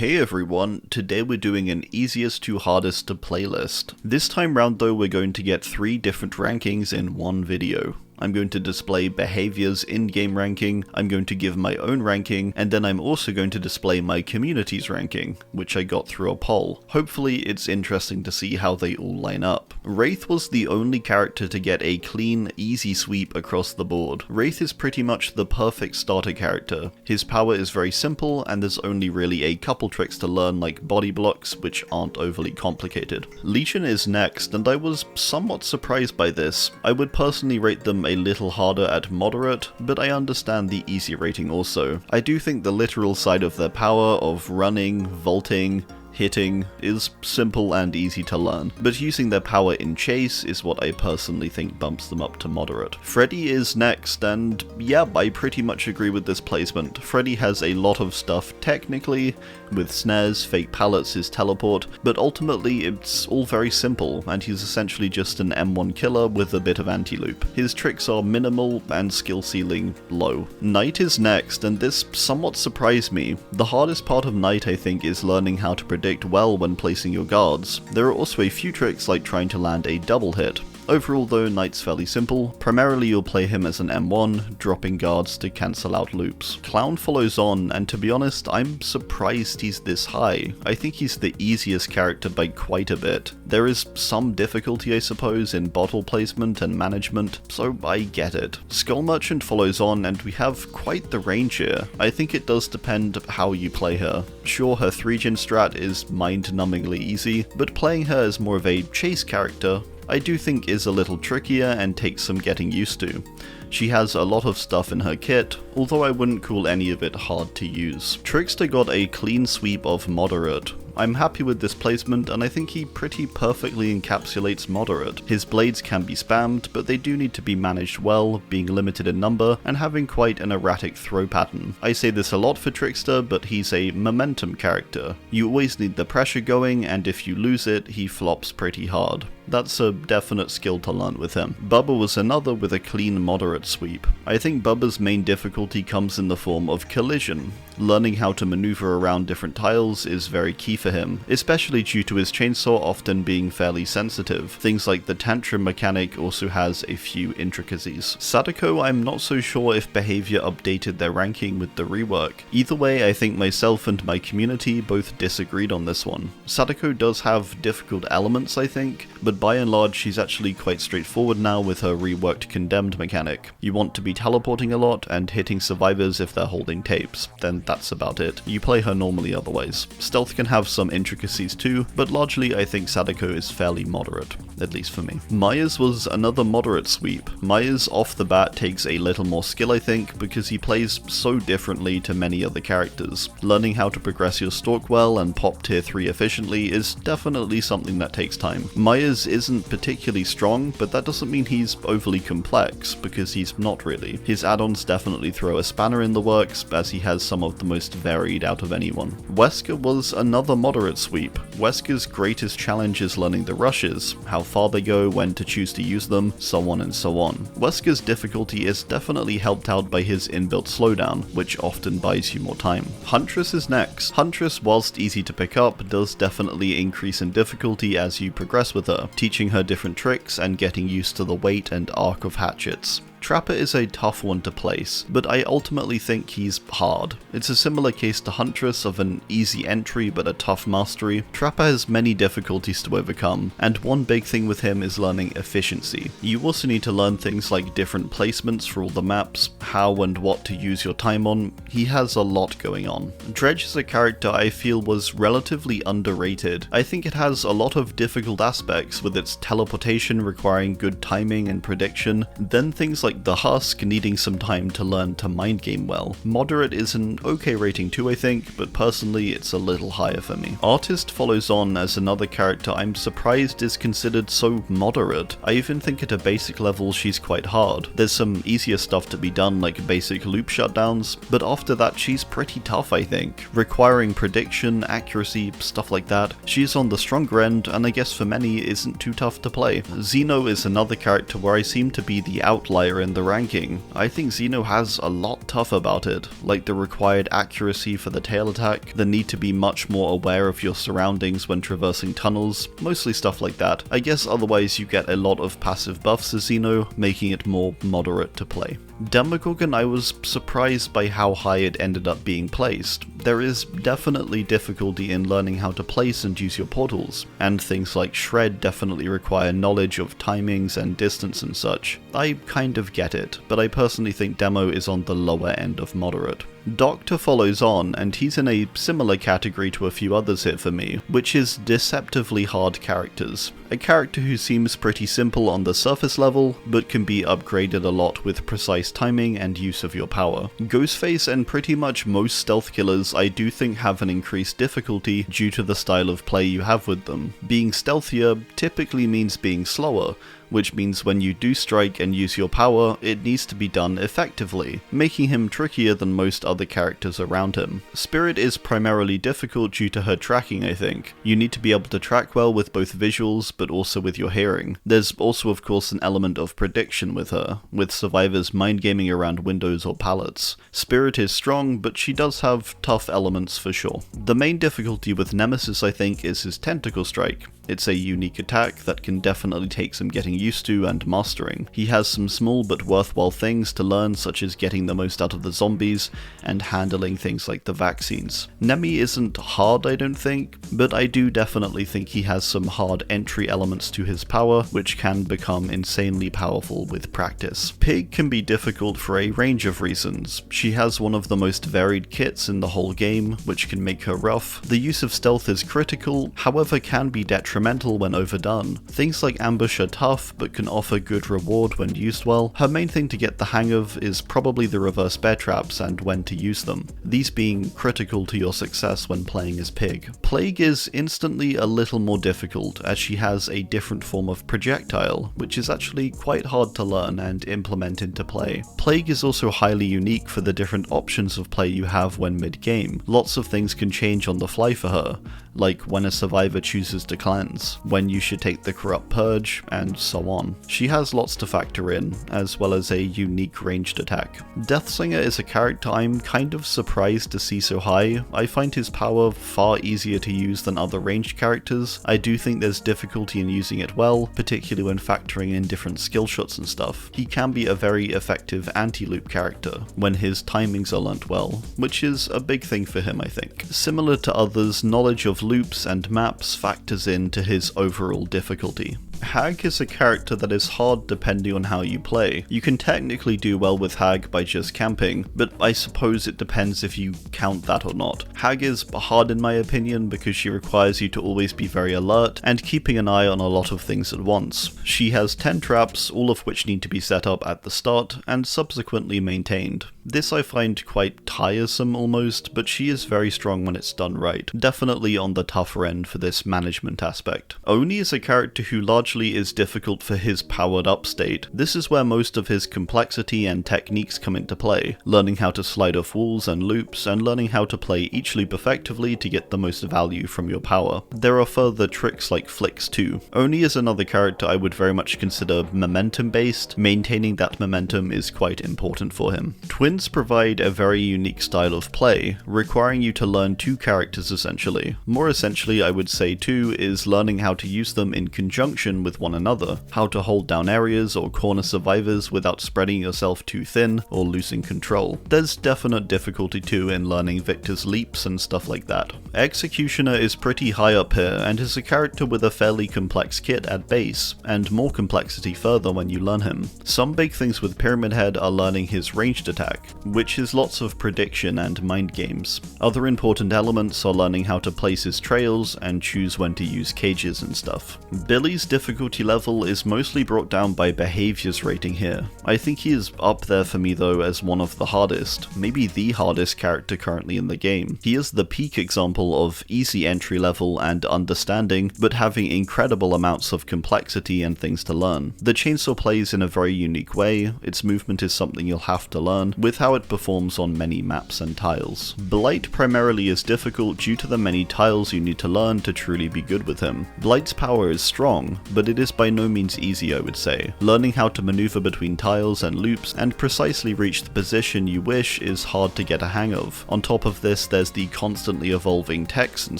Hey everyone, today we're doing an easiest to hardest to play list. This time round though we're going to get 3 different rankings in one video. I'm going to display Behavior's in-game ranking, I'm going to give my own ranking, and then I'm also going to display my community's ranking, which I got through a poll. Hopefully it's interesting to see how they all line up. Wraith was the only character to get a clean, easy sweep across the board. Wraith is pretty much the perfect starter character. His power is very simple, and there's only really a couple tricks to learn like body blocks, which aren't overly complicated. Legion is next, and I was somewhat surprised by this. I would personally rate them a little harder at moderate, but I understand the easy rating also. I do think the literal side of their power of running, vaulting, hitting is simple and easy to learn, but using their power in chase is what I personally think bumps them up to moderate. Freddy is next, and yeah, I pretty much agree with this placement. Freddy has a lot of stuff technically, with snares, fake pallets, his teleport, but ultimately it's all very simple, and he's essentially just an M1 killer with a bit of anti-loop. His tricks are minimal and skill ceiling low. Knight is next, and this somewhat surprised me. The hardest part of Knight I think is learning how to predict well when placing your guards. There are also a few tricks like trying to land a double hit. Overall though, Knight's fairly simple. Primarily you'll play him as an M1, dropping guards to cancel out loops. Clown follows on, and to be honest, I'm surprised he's this high. I think he's the easiest character by quite a bit. There is some difficulty I suppose in bottle placement and management, so I get it. Skull Merchant follows on, and we have quite the range here. I think it does depend how you play her. Sure, her 3-gen strat is mind-numbingly easy, but playing her as more of a chase character I do think is a little trickier and takes some getting used to. She has a lot of stuff in her kit, although I wouldn't call any of it hard to use. Trickster got a clean sweep of moderate. I'm happy with this placement, and I think he pretty perfectly encapsulates moderate. His blades can be spammed, but they do need to be managed well, being limited in number, and having quite an erratic throw pattern. I say this a lot for Trickster, but he's a momentum character. You always need the pressure going, and if you lose it, he flops pretty hard. That's a definite skill to learn with him. Bubba was another with a clean moderate sweep. I think Bubba's main difficulty comes in the form of collision. Learning how to maneuver around different tiles is very key for him, especially due to his chainsaw often being fairly sensitive. Things like the tantrum mechanic also has a few intricacies. Sadako, I'm not so sure if Behavior updated their ranking with the rework. Either way, I think myself and my community both disagreed on this one. Sadako does have difficult elements I think, but by and large she's actually quite straightforward now with her reworked condemned mechanic. You want to be teleporting a lot and hitting survivors if they're holding tapes, then that's about it. You play her normally otherwise. Stealth can have some intricacies too, but largely I think Sadako is fairly moderate, at least for me. Myers was another moderate sweep. Myers off the bat takes a little more skill I think, because he plays so differently to many other characters. Learning how to progress your stalk well and pop tier 3 efficiently is definitely something that takes time. Myers isn't particularly strong, but that doesn't mean he's overly complex, because he's not really. His add-ons definitely throw a spanner in the works, as he has some of the most varied out of anyone. Wesker was another moderate sweep. Wesker's greatest challenge is learning the rushes, how far they go, when to choose to use them, so on and so on. Wesker's difficulty is definitely helped out by his inbuilt slowdown, which often buys you more time. Huntress is next. Huntress, whilst easy to pick up, does definitely increase in difficulty as you progress with her, teaching her different tricks and getting used to the weight and arc of hatchets. Trapper is a tough one to place, but I ultimately think he's hard. It's a similar case to Huntress of an easy entry but a tough mastery. Trapper has many difficulties to overcome, and one big thing with him is learning efficiency. You also need to learn things like different placements for all the maps, how and what to use your time on. He has a lot going on. Dredge is a character I feel was relatively underrated. I think it has a lot of difficult aspects, with its teleportation requiring good timing and prediction, then things like the Husk needing some time to learn to mind game well. Moderate is an okay rating too I think, but personally it's a little higher for me. Artist follows on as another character I'm surprised is considered so moderate. I even think at a basic level she's quite hard. There's some easier stuff to be done like basic loop shutdowns, but after that she's pretty tough I think, requiring prediction, accuracy, stuff like that. She's on the stronger end, and I guess for many isn't too tough to play. Xeno is another character where I seem to be the outlier factor in the ranking. I think Xeno has a lot tough about it, like the required accuracy for the tail attack, the need to be much more aware of your surroundings when traversing tunnels, mostly stuff like that. I guess otherwise you get a lot of passive buffs as Xeno, making it more moderate to play. Demogorgon, I was surprised by how high it ended up being placed. There is definitely difficulty in learning how to place and use your portals, and things like Shred definitely require knowledge of timings and distance and such. I kind of get it, but I personally think Demo is on the lower end of moderate. Doctor follows on, and he's in a similar category to a few others here for me, which is deceptively hard characters. A character who seems pretty simple on the surface level, but can be upgraded a lot with precise timing and use of your power. Ghostface and pretty much most stealth killers I do think have an increased difficulty due to the style of play you have with them. Being stealthier typically means being slower, which means when you do strike and use your power, it needs to be done effectively, making him trickier than most other characters around him. Spirit is primarily difficult due to her tracking, I think. You need to be able to track well with both visuals, but also with your hearing. There's also of course an element of prediction with her, with survivors mind gaming around windows or pallets. Spirit is strong, but she does have tough elements for sure. The main difficulty with Nemesis, I think, is his Tentacle Strike. It's a unique attack that can definitely take some getting used to and mastering. He has some small but worthwhile things to learn, such as getting the most out of the zombies and handling things like the vaccines. Nemi isn't hard, I don't think, but I do definitely think he has some hard entry elements to his power, which can become insanely powerful with practice. Pig can be difficult for a range of reasons. She has one of the most varied kits in the whole game, which can make her rough. The use of stealth is critical, however can be detrimental when overdone. Things like ambush are tough, but can offer good reward when used well. Her main thing to get the hang of is probably the reverse bear traps and when to use them, these being critical to your success when playing as Pig. Plague is instantly a little more difficult, as she has a different form of projectile, which is actually quite hard to learn and implement into play. Plague is also highly unique for the different options of play you have when mid-game. Lots of things can change on the fly for her, like when a survivor chooses to cleanse, when you should take the corrupt purge, and so on. She has lots to factor in, as well as a unique ranged attack. Deathsinger is a character I'm kind of surprised to see so high. I find his power far easier to use than other ranged characters. I do think there's difficulty in using it well, particularly when factoring in different skill shots and stuff. He can be a very effective anti-loop character when his timings are learnt well, which is a big thing for him, I think. Similar to others, knowledge of loops and maps factors into his overall difficulty. Hag is a character that is hard depending on how you play. You can technically do well with Hag by just camping, but I suppose it depends if you count that or not. Hag is hard in my opinion because she requires you to always be very alert and keeping an eye on a lot of things at once. She has 10 traps, all of which need to be set up at the start and subsequently maintained. This I find quite tiresome almost, but she is very strong when it's done right. Definitely on the tougher end for this management aspect. Oni is a character who largely is difficult for his powered up state. This is where most of his complexity and techniques come into play, learning how to slide off walls and loops, and learning how to play each loop effectively to get the most value from your power. There are further tricks like flicks too. Oni is another character I would very much consider momentum based. Maintaining that momentum is quite important for him. Twins provide a very unique style of play, requiring you to learn two characters essentially. More essentially, I would say two is learning how to use them in conjunction with one another, how to hold down areas or corner survivors without spreading yourself too thin or losing control. There's definite difficulty too in learning Victor's leaps and stuff like that. Executioner is pretty high up here and is a character with a fairly complex kit at base, and more complexity further when you learn him. Some big things with Pyramid Head are learning his ranged attack, which is lots of prediction and mind games. Other important elements are learning how to place his trails and choose when to use cages and stuff. Billy's difficulty level is mostly brought down by behaviors rating here. I think he is up there for me though as one of the hardest, maybe the hardest character currently in the game. He is the peak example of easy entry level and understanding, but having incredible amounts of complexity and things to learn. The chainsaw plays in a very unique way, its movement is something you'll have to learn, with with how it performs on many maps and tiles. Blight primarily is difficult due to the many tiles you need to learn to truly be good with him. Blight's power is strong, but it is by no means easy, I would say. Learning how to maneuver between tiles and loops and precisely reach the position you wish is hard to get a hang of. On top of this, there's the constantly evolving text and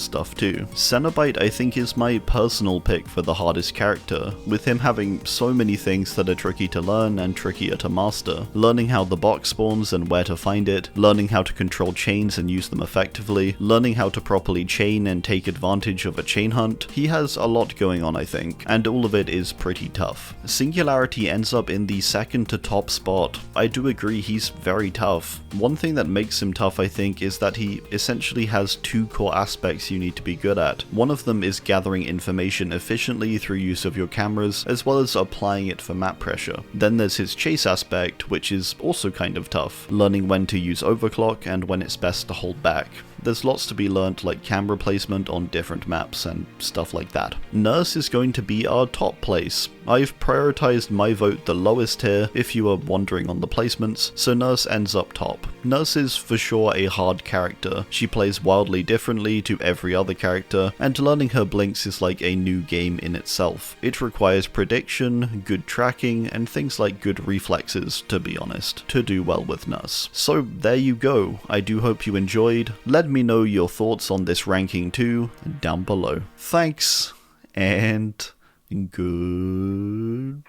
stuff too. Cenobite I think is my personal pick for the hardest character, with him having so many things that are tricky to learn and trickier to master. Learning how the box spawns and where to find it, learning how to control chains and use them effectively, learning how to properly chain and take advantage of a chain hunt. He has a lot going on, I think, and all of it is pretty tough. Singularity ends up in the second to top spot. I do agree he's very tough. One thing that makes him tough, I think, is that he essentially has two core aspects you need to be good at. One of them is gathering information efficiently through use of your cameras, as well as applying it for map pressure. Then there's his chase aspect, which is also kind of tough, learning when to use overclock and when it's best to hold back. There's lots to be learnt, like camera placement on different maps and stuff like that. Nurse is going to be our top place. I've prioritized my vote the lowest here, if you are wondering on the placements, so Nurse ends up top. Nurse is for sure a hard character. She plays wildly differently to every other character, and learning her blinks is like a new game in itself. It requires prediction, good tracking, and things like good reflexes, to be honest, to do well with Nurse. So there you go. I do hope you enjoyed. Let me know your thoughts on this ranking too, down below. Thanks, and goodbye.